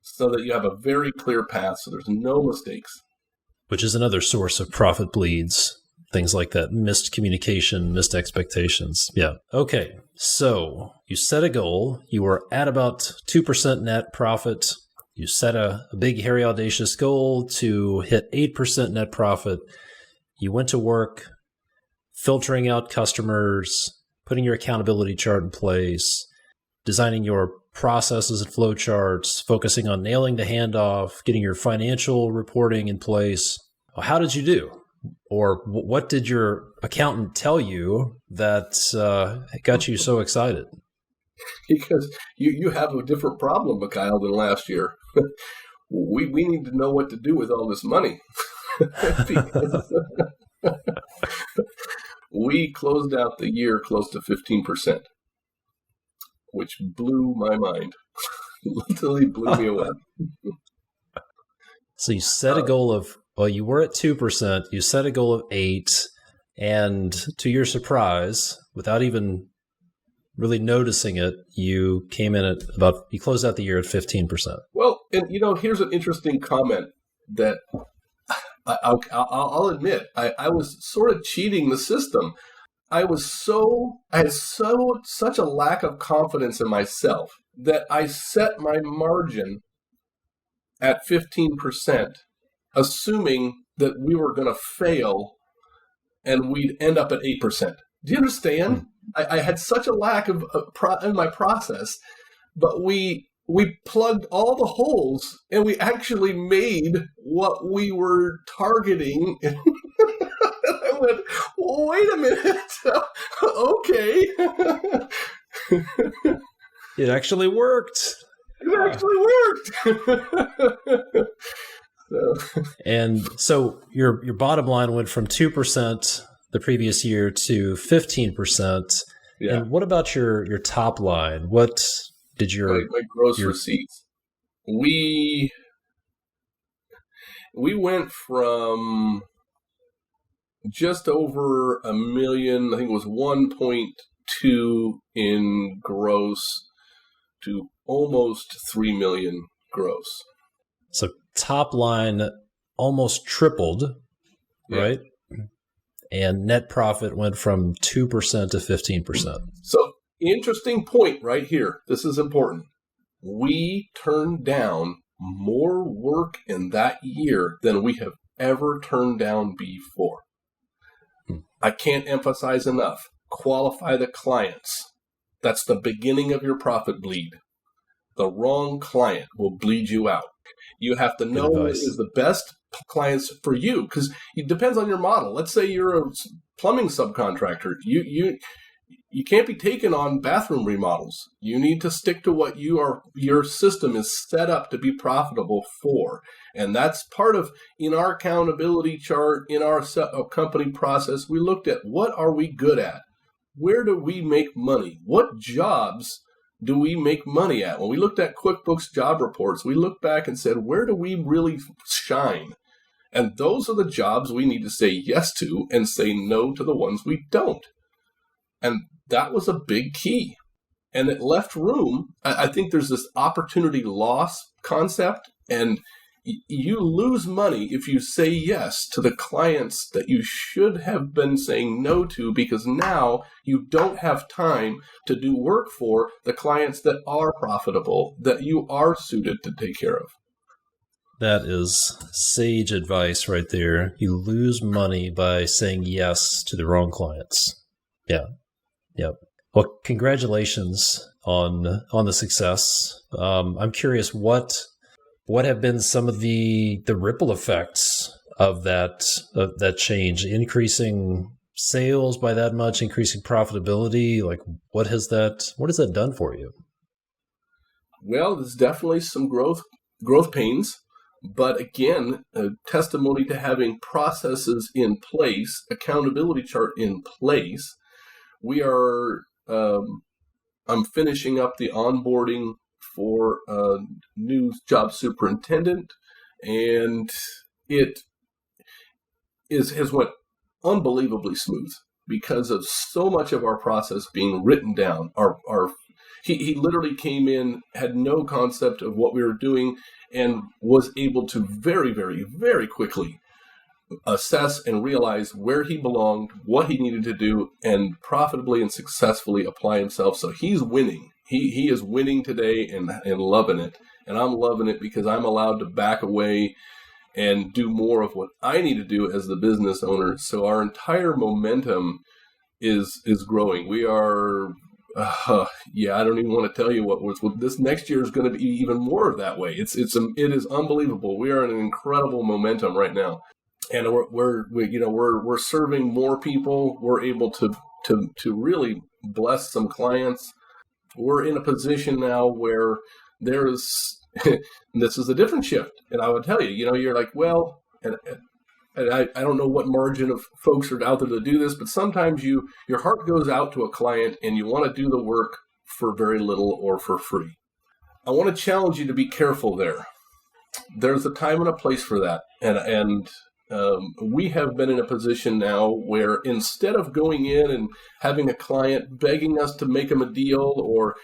So that you have a very clear path, so there's no mistakes. Which is another source of profit bleeds. Things like that, missed communication, missed expectations. Yeah. Okay. So you set a goal. You were at about 2% net profit. You set a big, hairy, audacious goal to hit 8% net profit. You went to work filtering out customers, putting your accountability chart in place, designing your processes and flowcharts, focusing on nailing the handoff, getting your financial reporting in place. Well, how did you do? Or what did your accountant tell you that got you so excited? Because you have a different problem, Mikhail, than last year. we need to know what to do with all this money. Because we closed out the year close to 15%, which blew my mind. Literally blew me away. So you set a goal of, well, you were at 2%, you set a goal of 8%, and to your surprise, without even really noticing it, you came in at you closed out the year at 15%. Well, and here's an interesting comment that I'll admit, I was sort of cheating the system. I had such a lack of confidence in myself that I set my margin at 15%, assuming that we were going to fail and we'd end up at 8%. Do you understand? I had such a lack of in my process, but we plugged all the holes and we actually made what we were targeting. I went, wait a minute. Okay. It actually worked. And so your bottom line went from 2% the previous year to 15%. Yeah. And what about your top line? What did my gross receipts? We went from just over $1 million, I think it was 1.2 in gross, to almost 3 million gross. So top line almost tripled, right? And net profit went from 2% to 15%. So interesting point right here. This is important. We turned down more work in that year than we have ever turned down before. I can't emphasize enough. Qualify the clients. That's the beginning of your profit bleed. The wrong client will bleed you out. You have to know what is the best clients for you, because it depends on your model. Let's say you're a plumbing subcontractor. You can't be taken on bathroom remodels. You need to stick to what your system is set up to be profitable for. And that's part of, in our accountability chart, in our company process, we looked at what are we good at? Where do we make money? What jobs do we make money at? When we looked at QuickBooks job reports, we looked back and said, where do we really shine? And those are the jobs we need to say yes to and say no to the ones we don't. And that was a big key. And it left room. I think there's this opportunity loss concept, and you lose money if you say yes to the clients that you should have been saying no to, because now you don't have time to do work for the clients that are profitable, that you are suited to take care of. That is sage advice right there. You lose money by saying yes to the wrong clients. Yeah. Yep. Well, congratulations on the success. I'm curious, what have been some of the ripple effects of that change? Increasing sales by that much, increasing profitability? Like, what has that done for you? Well, there's definitely some growth pains, but again, a testimony to having processes in place, accountability chart in place. We are. I'm finishing up the onboarding for a new job superintendent, and it has went unbelievably smooth because of so much of our process being written down. He literally came in, had no concept of what we were doing, and was able to very, very, very quickly assess and realize where he belonged, what he needed to do, and profitably and successfully apply himself. So he's winning. He is winning today and loving it. And I'm loving it because I'm allowed to back away and do more of what I need to do as the business owner. So our entire momentum is growing. We are, I don't even want to tell you what this next year is going to be even more of that way. It is unbelievable. We are in an incredible momentum right now. And we're serving more people. We're able to really bless some clients. We're in a position now where there's this is a different shift. And I would tell you, you're like, well, and I don't know what margin of folks are out there to do this, but sometimes your heart goes out to a client and you want to do the work for very little or for free. I want to challenge you to be careful there. There's a time and a place for that, and we have been in a position now where instead of going in and having a client begging us to make them a deal or,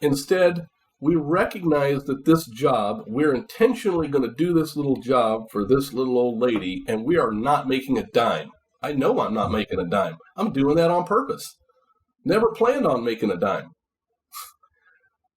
instead we recognize that this job, we're intentionally going to do this little job for this little old lady, and we are not making a dime. I know I'm not making a dime. I'm doing that on purpose. Never planned on making a dime.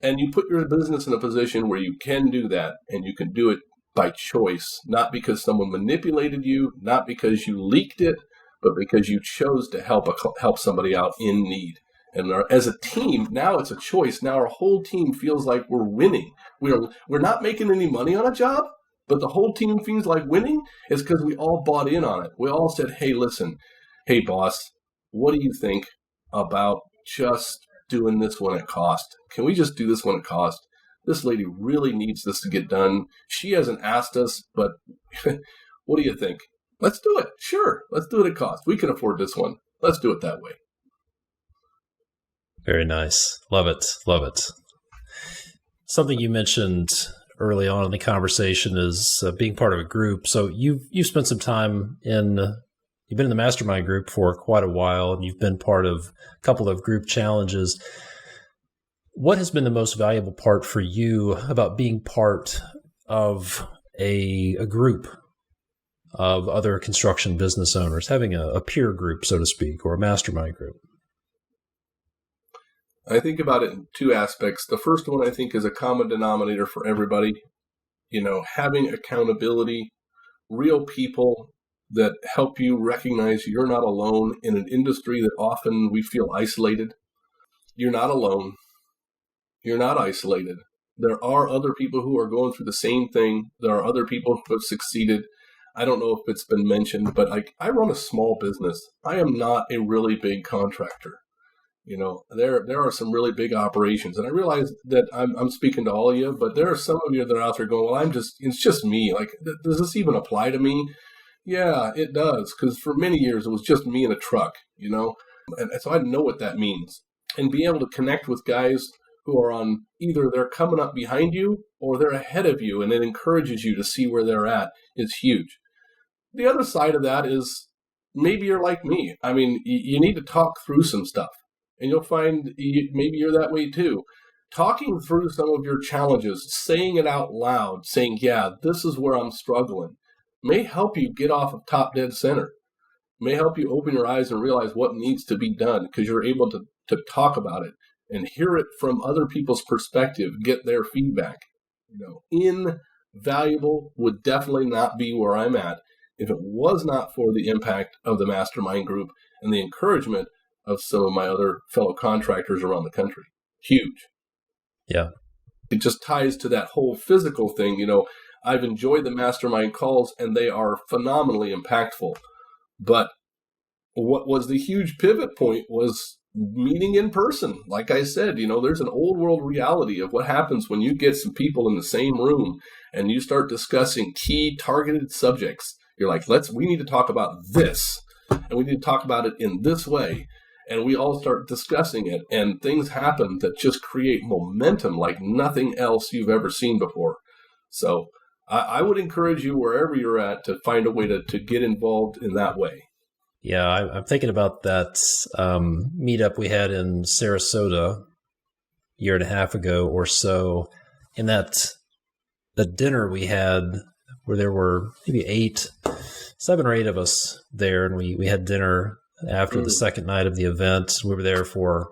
And you put your business in a position where you can do that, and you can do it by choice, not because someone manipulated you, not because you leaked it, but because you chose to help somebody out in need. And as a team, now it's a choice. Now our whole team feels like we're winning. We're not making any money on a job, but the whole team feels like winning. It's because we all bought in on it. We all said, hey, listen, hey, boss, what do you think about just doing this when it costs? Can we just do this when it costs? This lady really needs this to get done. She hasn't asked us, but what do you think? Let's do it. Sure. Let's do it at cost. We can afford this one. Let's do it that way. Very nice. Love it. Love it. Something you mentioned early on in the conversation is being part of a group. So you've spent some time you've been in the mastermind group for quite a while, and you've been part of a couple of group challenges. What has been the most valuable part for you about being part of a group of other construction business owners, having a peer group, so to speak, or a mastermind group? I think about it in two aspects. The first one I think is a common denominator for everybody, having accountability, real people that help you recognize you're not alone in an industry that often we feel isolated. You're not alone. You're not isolated. There are other people who are going through the same thing. There are other people who have succeeded. I don't know if it's been mentioned, but I run a small business. I am not a really big contractor. There are some really big operations, and I realize that I'm speaking to all of you, but there are some of you that are out there going, well, it's just me. Like, does this even apply to me? Yeah, it does. Because for many years, it was just me in a truck, and so I know what that means. And be able to connect with guys who are on either they're coming up behind you or they're ahead of you, and it encourages you to see where they're at is huge. The other side of that is maybe you're like me. I mean, you need to talk through some stuff, and you'll find maybe you're that way too. Talking through some of your challenges, saying it out loud, saying, yeah, this is where I'm struggling, may help you get off of top dead center, may help you open your eyes and realize what needs to be done, because you're able to talk about it and hear it from other people's perspective, get their feedback. Invaluable would definitely not be where I'm at if it was not for the impact of the mastermind group and the encouragement of some of my other fellow contractors around the country. Huge. Yeah. It just ties to that whole physical thing. I've enjoyed the mastermind calls, and they are phenomenally impactful. But what was the huge pivot point was meeting in person. Like I said, there's an old world reality of what happens when you get some people in the same room and you start discussing key targeted subjects. You're like, we need to talk about this, and we need to talk about it in this way. And we all start discussing it, and things happen that just create momentum like nothing else you've ever seen before. So I would encourage you, wherever you're at, to find a way to get involved in that way. Yeah, I'm thinking about that meetup we had in Sarasota a year and a half ago or so, and the dinner we had where there were maybe 7 or 8 of us there, and we had dinner after the second night of the event. We were there for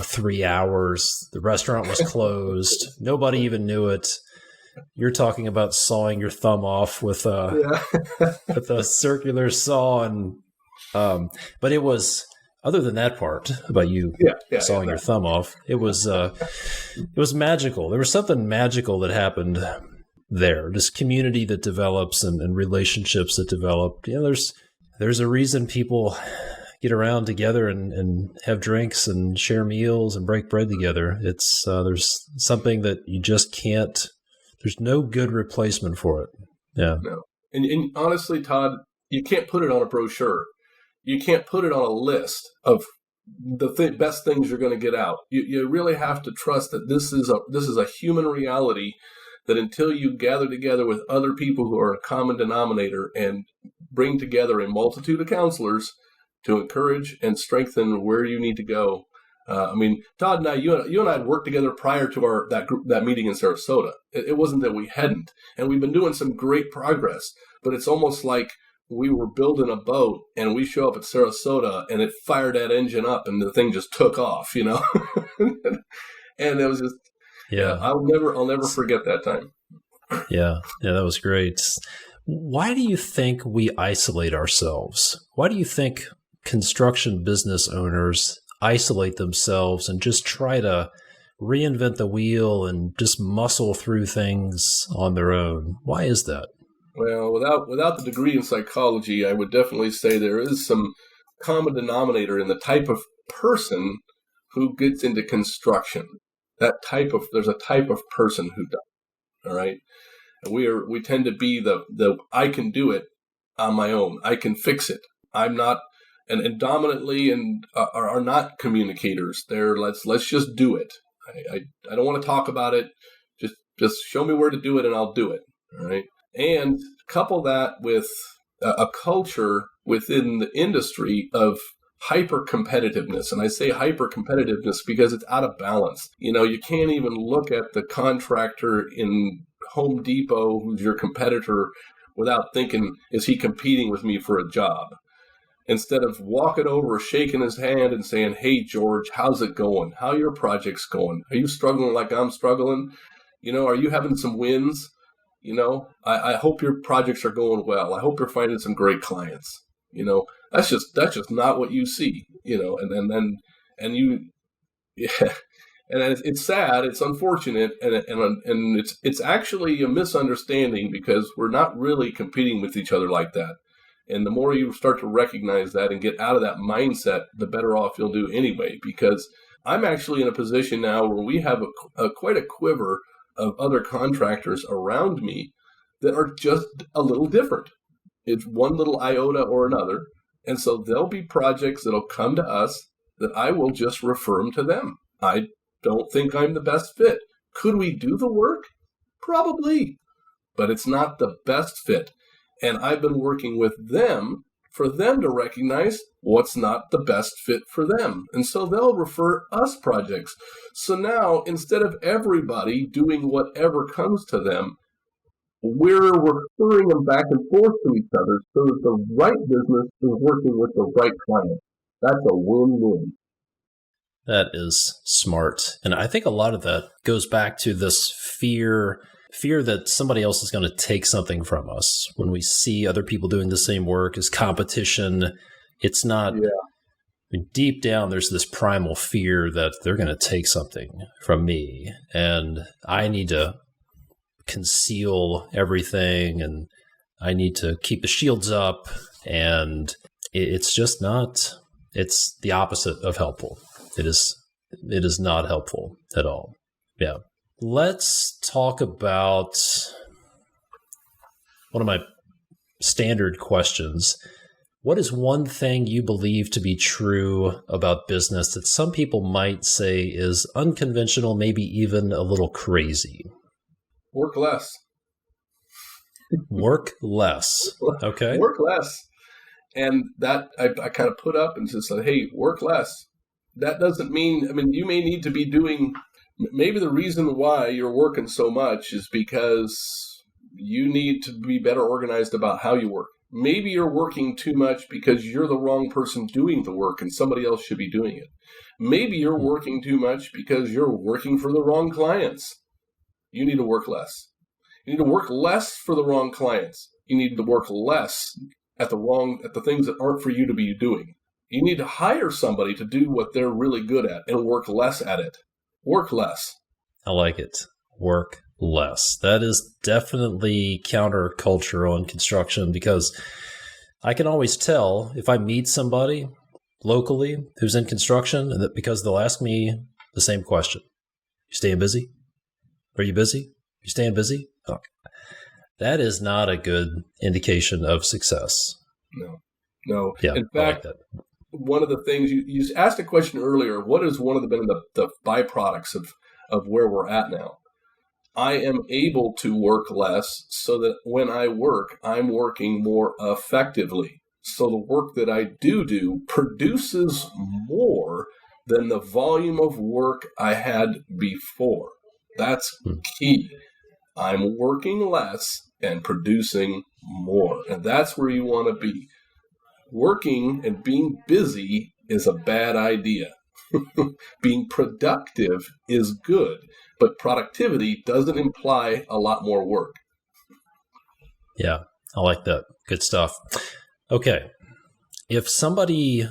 3 hours. The restaurant was closed. Nobody even knew it. You're talking about sawing your thumb off with with a circular saw, and but it was, other than that part about you sawing your thumb off, it was magical. There was something magical that happened there. This community that develops and relationships that develop. There's a reason people get around together and have drinks and share meals and break bread together. It's there's something that you just can't. There's no good replacement for it. Yeah. No. And honestly, Todd, you can't put it on a brochure. You can't put it on a list of the best things you're going to get out. You really have to trust that this is a human reality, that until you gather together with other people who are a common denominator and bring together a multitude of counselors to encourage and strengthen where you need to go. Todd and I, you and I had worked together prior to that meeting in Sarasota. It wasn't that we hadn't, and we've been doing some great progress. But it's almost like we were building a boat, and we show up at Sarasota, and it fired that engine up, and the thing just took off, And it was just, I'll never forget that time. Yeah, that was great. Why do you think we isolate ourselves? Why do you think construction business owners isolate themselves and just try to reinvent the wheel and just muscle through things on their own? Why is that? Well, without the degree in psychology, I would definitely say there is some common denominator in the type of person who gets into construction. There's a type of person who does. All right. And we tend to be the I can do it on my own. I can fix it. I'm not, and dominantly and are not communicators. They're let's just do it. I don't want to talk about it. Just show me where to do it and I'll do it. All right. And couple that with a culture within the industry of hyper competitiveness. And I say hyper competitiveness because it's out of balance. You can't even look at the contractor in Home Depot, who's your competitor, without thinking, is he competing with me for a job? Instead of walking over, shaking his hand and saying, hey, George, how's it going? How are your projects going? Are you struggling like I'm struggling? Are you having some wins? I hope your projects are going well. I hope you're finding some great clients. That's just not what you see, and it's sad, it's unfortunate, and it's actually a misunderstanding, because we're not really competing with each other like that. And the more you start to recognize that and get out of that mindset, the better off you'll do anyway, because I'm actually in a position now where we have quite a quiver of other contractors around me that are just a little different. It's one little iota or another. And so there'll be projects that'll come to us that I will just refer them to them. I don't think I'm the best fit. Could we do the work? Probably, but it's not the best fit. And I've been working with them for them to recognize what's not the best fit for them. And so they'll refer us projects. So now, instead of everybody doing whatever comes to them, we're referring them back and forth to each other so that the right business is working with the right client. That's a win-win. That is smart. And I think a lot of that goes back to this fear that somebody else is going to take something from us. When we see other people doing the same work as competition, it's not deep down, there's this primal fear that they're going to take something from me and I need to conceal everything and I need to keep the shields up. And it's just not, it's the opposite of helpful. It is not helpful at all. Yeah. Let's talk about one of my standard questions. What is one thing you believe to be true about business that some people might say is unconventional, maybe even a little crazy? Work less. Work less. Okay. Work less. And that I kind of put up and just said, hey, work less. That doesn't mean, you may need to be doing, maybe the reason why you're working so much is because you need to be better organized about how you work. Maybe you're working too much because you're the wrong person doing the work and somebody else should be doing it. Maybe you're working too much because you're working for the wrong clients. You need to work less. You need to work less for the wrong clients. You need to work less at the things that aren't for you to be doing. You need to hire somebody to do what they're really good at and work less at it. Work less. I like it. Work less. That is definitely countercultural in construction because I can always tell if I meet somebody locally who's in construction and that because they'll ask me the same question. You staying busy? Are you busy? You staying busy? Oh. That is not a good indication of success. No. Yeah, in fact, I like that. One of the things you asked a question earlier, what is one of the byproducts of where we're at now? I am able to work less so that when I work, I'm working more effectively. So the work that I do produces more than the volume of work I had before. That's key. I'm working less and producing more. And that's where you want to be. Working and being busy is a bad idea. Being productive is good, but productivity doesn't imply a lot more work. Yeah, I like that. Good stuff. Okay. If somebody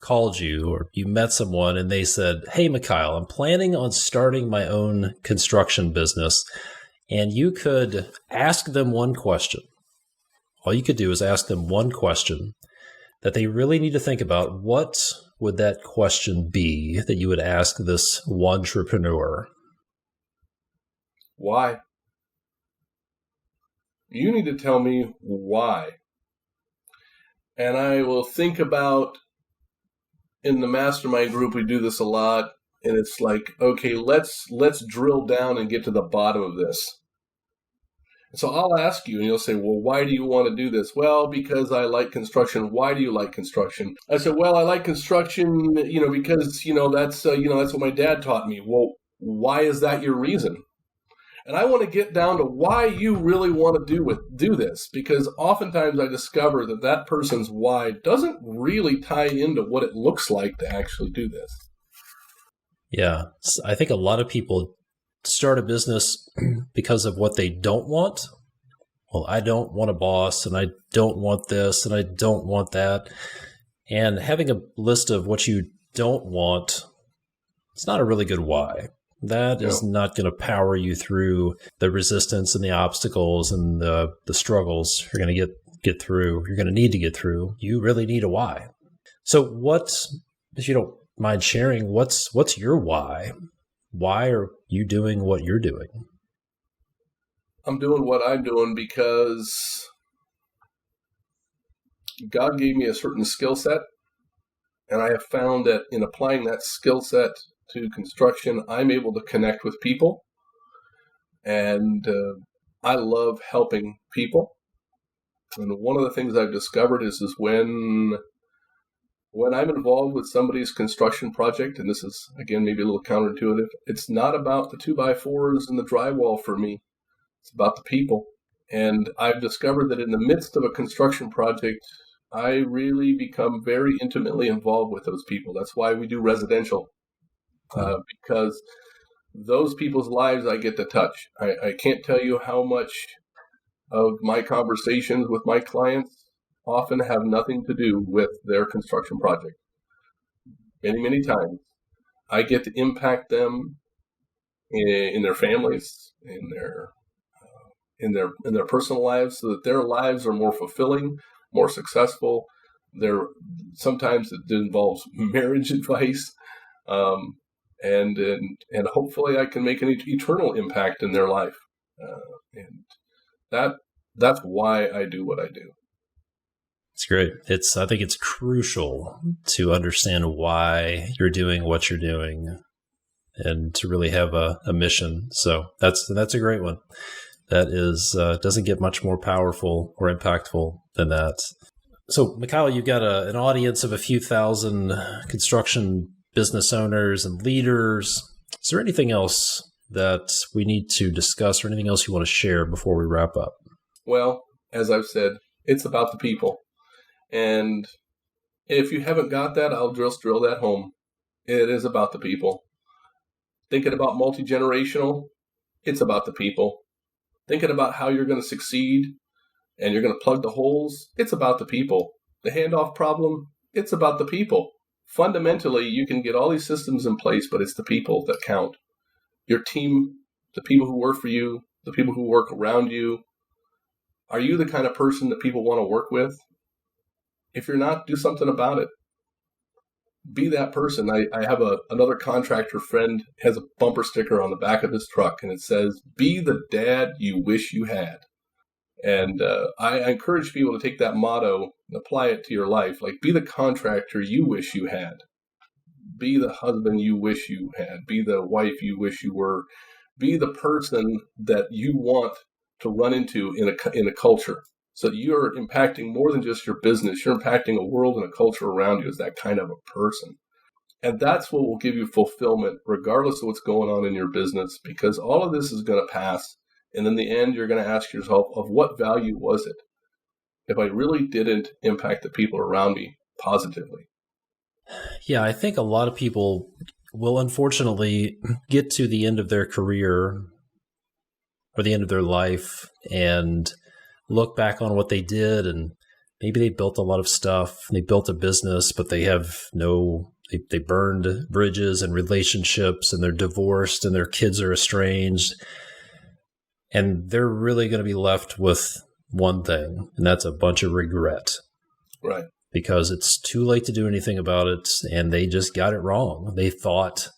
called you or you met someone and they said, hey, Mikhail, I'm planning on starting my own construction business, and you could ask them one question. All you could do is ask them one question that they really need to think about. What would that question be that you would ask this entrepreneur? Why? You need to tell me why. And I will think about, in the mastermind group, we do this a lot, and it's like, okay, let's drill down and get to the bottom of this. So I'll ask you, and you'll say, well, why do you want to do this? Well, because I like construction. Why do you like construction? I said, well, I like construction, because, that's what my dad taught me. Well, why is that your reason? And I want to get down to why you really want to do this, because oftentimes I discover that person's why doesn't really tie into what it looks like to actually do this. Yeah, I think a lot of people start a business because of what they don't want. Well, I don't want a boss, and I don't want this, and I don't want that. And having a list of what you don't want, it's not a really good why. That is not going to power you through the resistance and the obstacles and the struggles you're going to get through. You're going to need to get through. You really need a why. So if you don't mind sharing, what's your why? Why are you doing what you're doing? I'm doing what I'm doing because God gave me a certain skill set, and I have found that in applying that skill set to construction, I'm able to connect with people, and I love helping people. And one of the things I've discovered is when I'm involved with somebody's construction project, and this is, again, maybe a little counterintuitive, it's not about the 2x4s and the drywall for me. It's about the people. And I've discovered that in the midst of a construction project, I really become very intimately involved with those people. That's why we do residential, because those people's lives I get to touch. I can't tell you how much of my conversations with my clients often have nothing to do with their construction project. Many, many times, I get to impact them in their families, in their personal lives, so that their lives are more fulfilling, more successful. Sometimes it involves marriage advice, and hopefully I can make an eternal impact in their life, and that's why I do what I do. It's great. I think it's crucial to understand why you're doing what you're doing, and to really have a mission. So that's a great one. That is doesn't get much more powerful or impactful than that. So, Mikhail, you've got an audience of a few thousand construction business owners and leaders. Is there anything else that we need to discuss, or anything else you want to share before we wrap up? Well, as I've said, it's about the people. And if you haven't got that, I'll just drill that home. It is about the people. Thinking about multi-generational, it's about the people. Thinking about how you're going to succeed and you're going to plug the holes, it's about the people. The handoff problem, it's about the people. Fundamentally, you can get all these systems in place, but it's the people that count. Your team, the people who work for you, the people who work around you. Are you the kind of person that people want to work with? If you're not, do something about it. Be that person. I have another contractor friend, has a bumper sticker on the back of his truck, and it says, "Be the dad you wish you had." And I encourage people to take that motto and apply it to your life. Like, be the contractor you wish you had. Be the husband you wish you had. Be the wife you wish you were. Be the person that you want to run into in a culture. So you're impacting more than just your business. You're impacting a world and a culture around you as that kind of a person. And that's what will give you fulfillment, regardless of what's going on in your business, because all of this is going to pass. And in the end, you're going to ask yourself, of what value was it if I really didn't impact the people around me positively? Yeah, I think a lot of people will unfortunately get to the end of their career or the end of their life and look back on what they did, and maybe they built a lot of stuff. They built a business, but they burned bridges and relationships, and they're divorced, and their kids are estranged. And they're really going to be left with one thing, and that's a bunch of regret. Right. Because it's too late to do anything about it, and they just got it wrong. They thought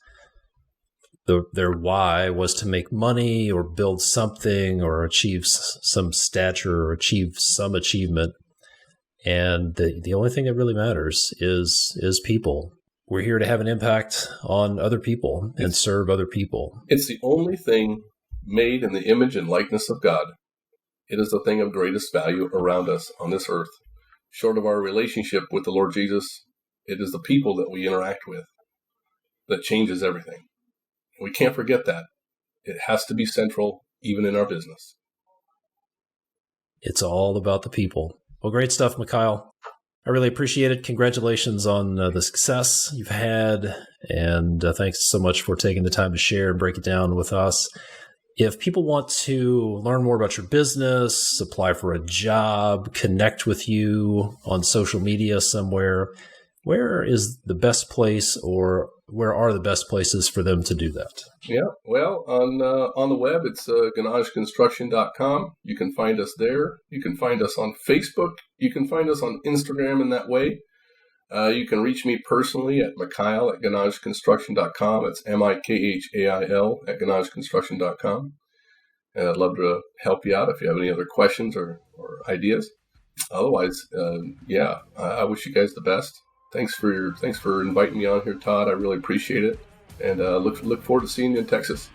their why was to make money or build something or achieve some stature or achieve some achievement. And the only thing that really matters is people. We're here to have an impact on other people and serve other people. It's the only thing made in the image and likeness of God. It is the thing of greatest value around us on this earth. Short of our relationship with the Lord Jesus, it is the people that we interact with that changes everything. We can't forget that. It has to be central, even in our business. It's all about the people. Well, great stuff, Mikhail. I really appreciate it. Congratulations on the success you've had. And thanks so much for taking the time to share and break it down with us. If people want to learn more about your business, apply for a job, connect with you on social media somewhere, where is the best place, or where are the best places for them to do that? Yeah, well, on the web, it's GannageConstruction.com. You can find us there. You can find us on Facebook. You can find us on Instagram in that way. You can reach me personally at Mikhail at GannageConstruction.com. It's Mikhail at GannageConstruction.com. And I'd love to help you out if you have any other questions or ideas. Otherwise, I wish you guys the best. Thanks for inviting me on here, Todd. I really appreciate it. And look forward to seeing you in Texas.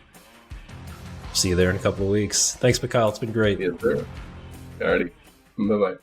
See you there in a couple of weeks. Thanks, Mikhail. It's been great. Yes, sir. Alrighty. Bye-bye.